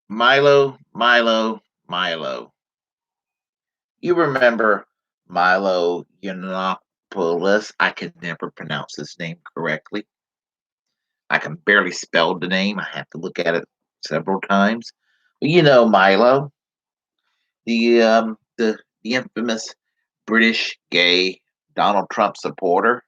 Milo, Milo, Milo. You remember Milo Yiannopoulos? I can never pronounce his name correctly. I can barely spell the name. I have to look at it several times. You know Milo, the infamous British gay Donald Trump supporter,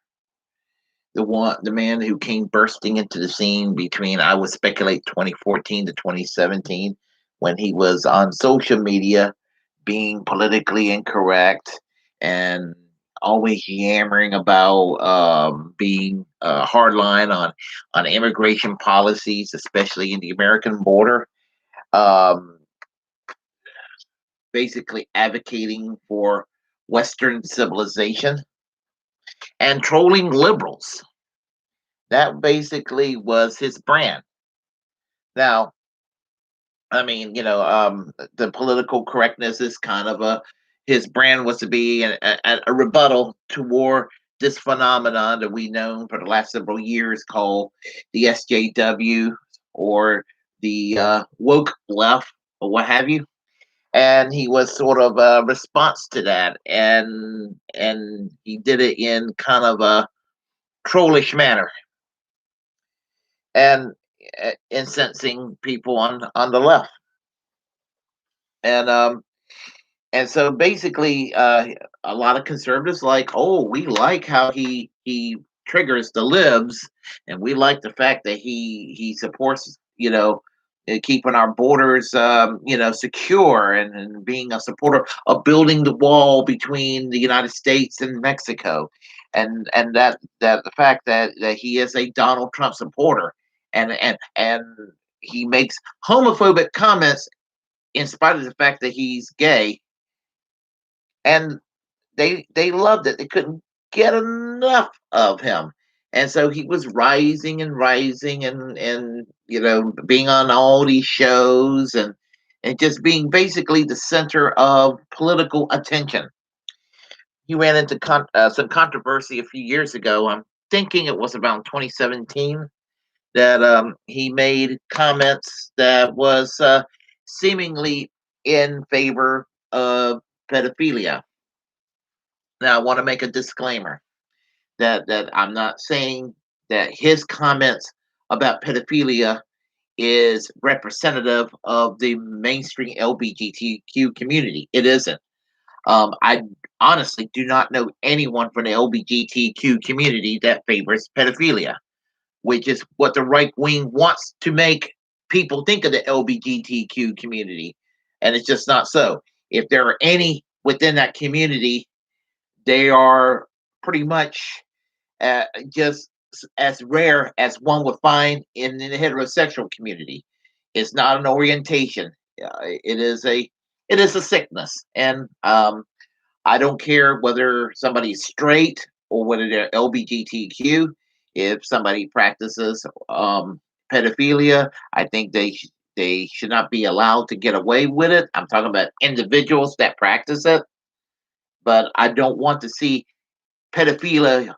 the man who came bursting into the scene between, I would speculate, 2014 to 2017, when he was on social media being politically incorrect and always yammering about being hardline on immigration policies, especially in the American border. Um, Basically advocating for Western civilization and trolling liberals. That basically was his brand. Now, I mean, the political correctness is kind of a his brand was to be a rebuttal toward this phenomenon that we known for the last several years called the SJW or the woke left or what have you. And he was sort of a response to that, and he did it in kind of a trollish manner and incensing people on the left. And so basically, a lot of conservatives like, oh, we like how he triggers the libs, and we like the fact that he supports, keeping our borders, secure, and being a supporter of building the wall between the United States and Mexico, and that the fact that he is a Donald Trump supporter, and he makes homophobic comments in spite of the fact that he's gay, and they loved it. They couldn't get enough of him. And so he was rising and rising and being on all these shows and just being basically the center of political attention. He ran into some controversy a few years ago. I'm thinking it was around 2017 that he made comments that was seemingly in favor of pedophilia. Now, I want to make a disclaimer that I'm not saying that his comments about pedophilia is representative of the mainstream LGBTQ community. It isn't. I honestly do not know anyone from the LGBTQ community that favors pedophilia, which is what the right wing wants to make people think of the LGBTQ community. And it's just not so. If there are any within that community, they are pretty much just as rare as one would find in the heterosexual community. It's not an orientation. It is a sickness, and I don't care whether somebody's straight or whether they're LGBTQ. If somebody practices pedophilia, I think they should not be allowed to get away with it. I'm talking about individuals that practice it, but I don't want to see pedophilia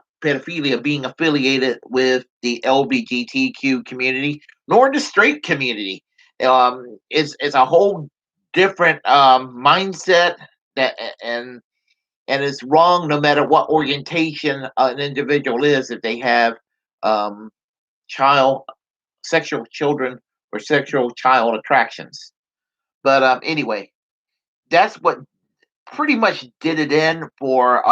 being affiliated with the LGBTQ community, nor the straight community. It's a whole different mindset that and it's wrong no matter what orientation an individual is if they have um, child sexual children or sexual child attractions. But anyway, that's what pretty much did it in for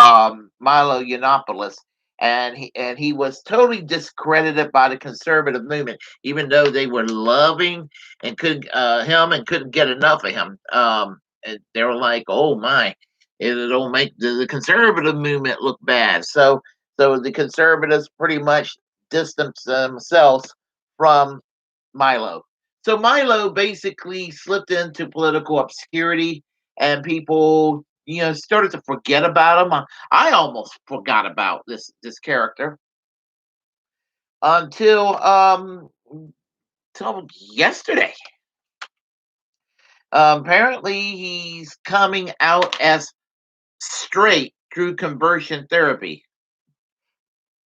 Milo Yiannopoulos, and he was totally discredited by the conservative movement, even though they were loving and couldn't him and couldn't get enough of him. And they were like, "Oh my, it'll make the conservative movement look bad." So the conservatives pretty much distanced themselves from Milo. So Milo basically slipped into political obscurity, and people, started to forget about him. I almost forgot about this character until till yesterday. Apparently, he's coming out as straight through conversion therapy.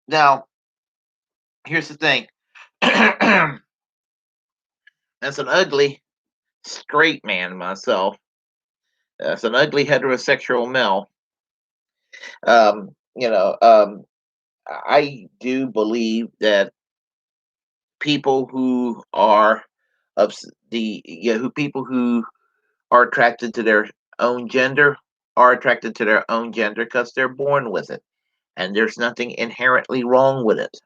Now, here's the thing: As an ugly straight man myself, as an ugly heterosexual male, um, you know, um, I do believe that people who are of the who people who are attracted to their own gender are attracted to their own gender because they're born with it, and there's nothing inherently wrong with it.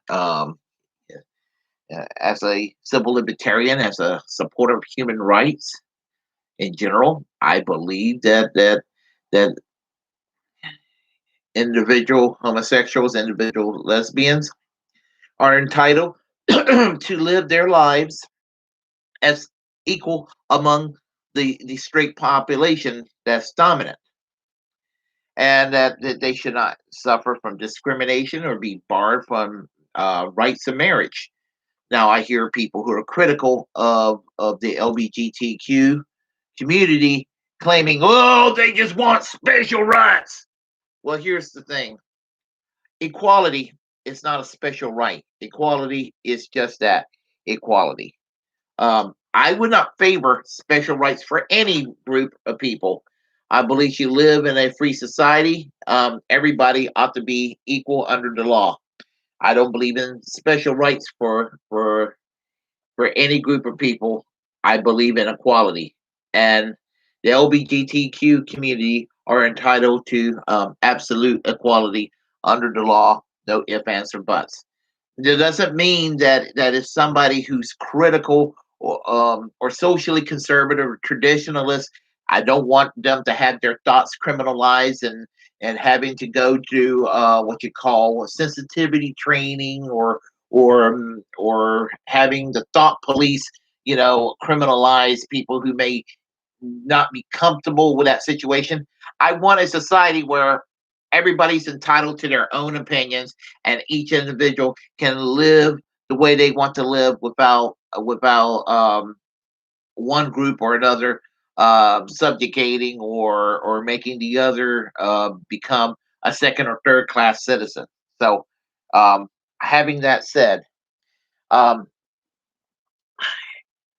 As a civil libertarian, as a supporter of human rights in general, I believe that individual homosexuals, individual lesbians are entitled to live their lives as equal among the straight population that's dominant, and that they should not suffer from discrimination or be barred from rights of marriage. Now, I hear people who are critical of the LGBTQ community claiming, oh, they just want special rights. Well, here's the thing: equality is not a special right. Equality is just that, equality. I would not favor special rights for any group of people. I believe you live in a free society. Everybody ought to be equal under the law. I don't believe in special rights for any group of people. I believe in equality, and the LGBTQ community are entitled to absolute equality under the law. No ifs, ands, or buts. That doesn't mean that if somebody who's critical or socially conservative or traditionalist, I don't want them to have their thoughts criminalized and having to go to what you call sensitivity training or having the thought police, criminalize people who may not be comfortable with that situation. I want a society where everybody's entitled to their own opinions and each individual can live the way they want to live without one group or another subjugating or making the other become a second or third class citizen. So, having that said, um,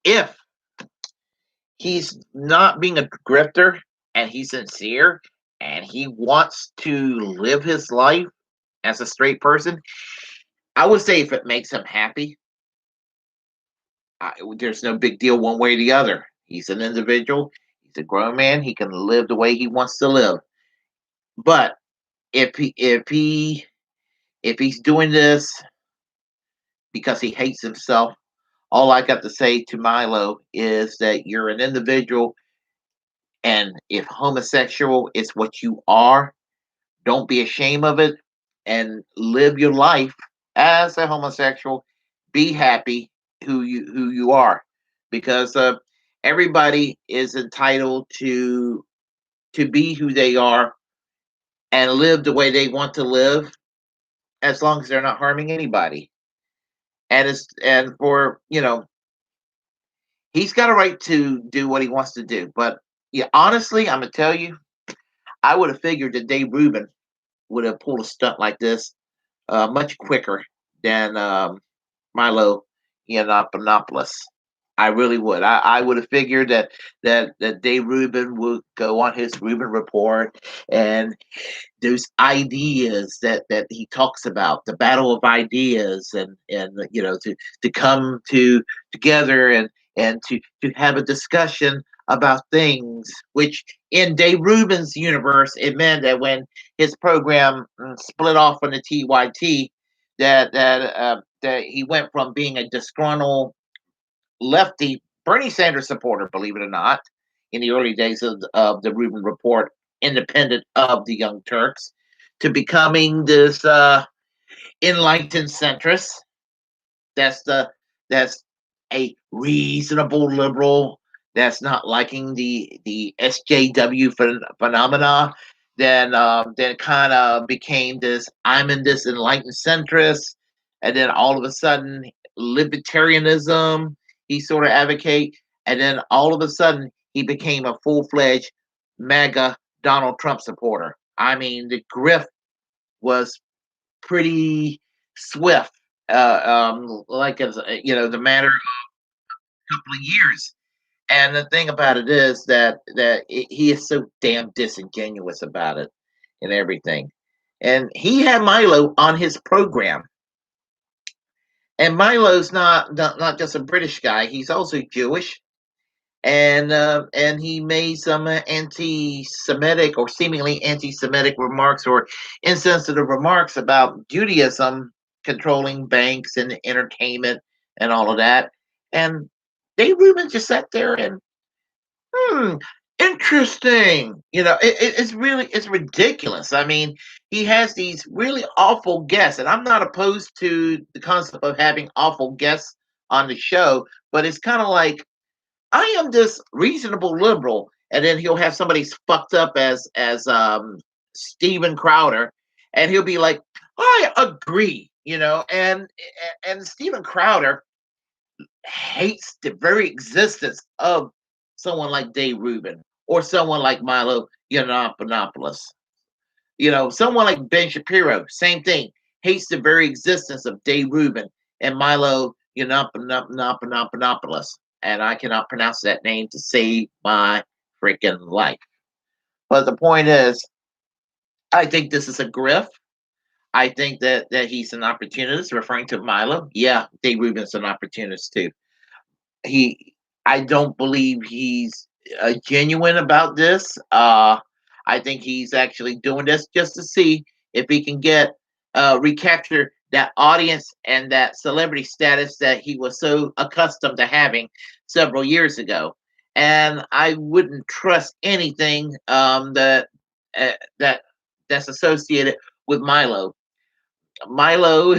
if he's not being a grifter and he's sincere and he wants to live his life as a straight person, I would say if it makes him happy, there's no big deal one way or the other. He's an individual, he's a grown man, he can live the way he wants to live. But if he's doing this because he hates himself, all I got to say to Milo is that you're an individual, and if homosexual is what you are, don't be ashamed of it and live your life as a homosexual. Be happy who you are, because everybody is entitled to be who they are and live the way they want to live, as long as they're not harming anybody. And for he's got a right to do what he wants to do. But yeah, honestly, I'm gonna tell you, I would have figured that Dave Rubin would have pulled a stunt like this much quicker than Milo Yiannopoulos. I really would. I would have figured that Dave Rubin would go on his Rubin report, and those ideas that he talks about, the battle of ideas, and to come together and to have a discussion about things, which in Dave Rubin's universe it meant that when his program split off from the TYT, that he went from being a disgruntled lefty Bernie Sanders supporter, believe it or not, in the early days of the Rubin Report, independent of the Young Turks, to becoming this enlightened centrist. That's a reasonable liberal that's not liking the SJW phenomena. Then kind of became this, I'm in this enlightened centrist, and then all of a sudden libertarianism he sort of advocate, and then all of a sudden he became a full-fledged MAGA Donald Trump supporter. I mean, the grift was pretty swift, like as the matter of a couple of years. And the thing about it is he is so damn disingenuous about it and everything. And he had Milo on his program, and Milo's not just a British guy; he's also Jewish, and he made some anti-Semitic or seemingly anti-Semitic remarks or insensitive remarks about Judaism controlling banks and entertainment and all of that. And Dave Rubin just sat there and hmm, interesting. It's ridiculous. I mean, he has these really awful guests, and I'm not opposed to the concept of having awful guests on the show, but it's kind of like I am this reasonable liberal, and then he'll have somebody fucked up as Steven Crowder, and he'll be like, I agree, and Steven Crowder hates the very existence of someone like Dave Rubin or someone like Milo Yiannopoulos. Someone like Ben Shapiro, same thing, hates the very existence of Dave Rubin and Milo Yiannopoulos. And I cannot pronounce that name to save my freaking life. But the point is, I think this is a grift. I think that he's an opportunist, referring to Milo. Yeah, Dave Rubin's an opportunist too. He I don't believe he's genuine about this. I think he's actually doing this just to see if he can get recapture that audience and that celebrity status that he was so accustomed to having several years ago. And I wouldn't trust anything uh, that that's associated with Milo. Milo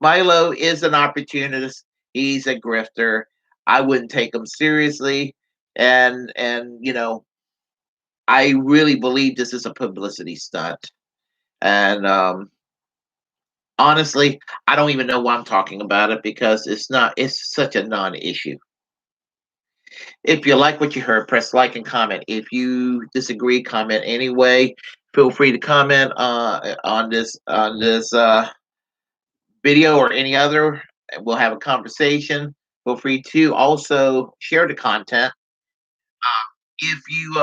Milo is an opportunist. He's a grifter. I wouldn't take him seriously, and I really believe this is a publicity stunt. And honestly, I don't even know why I'm talking about it because it's not. It's such a non-issue. If you like what you heard, press like and comment. If you disagree, comment anyway. Feel free to comment on this video or any other. We'll have a conversation. Feel free to also share the content. If you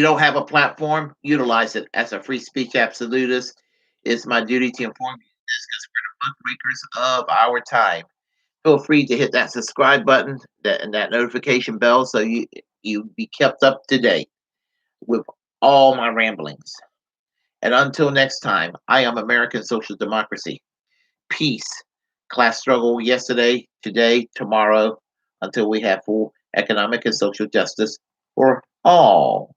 don't have a platform, utilize it as a free speech absolutist. It's my duty to inform you because we're the muckrakers of our time. Feel free to hit that subscribe button and that notification bell so you be kept up to date with all my ramblings. And until next time, I am American Social Democracy. Peace. Class struggle yesterday, today, tomorrow, until we have full economic and social justice for all.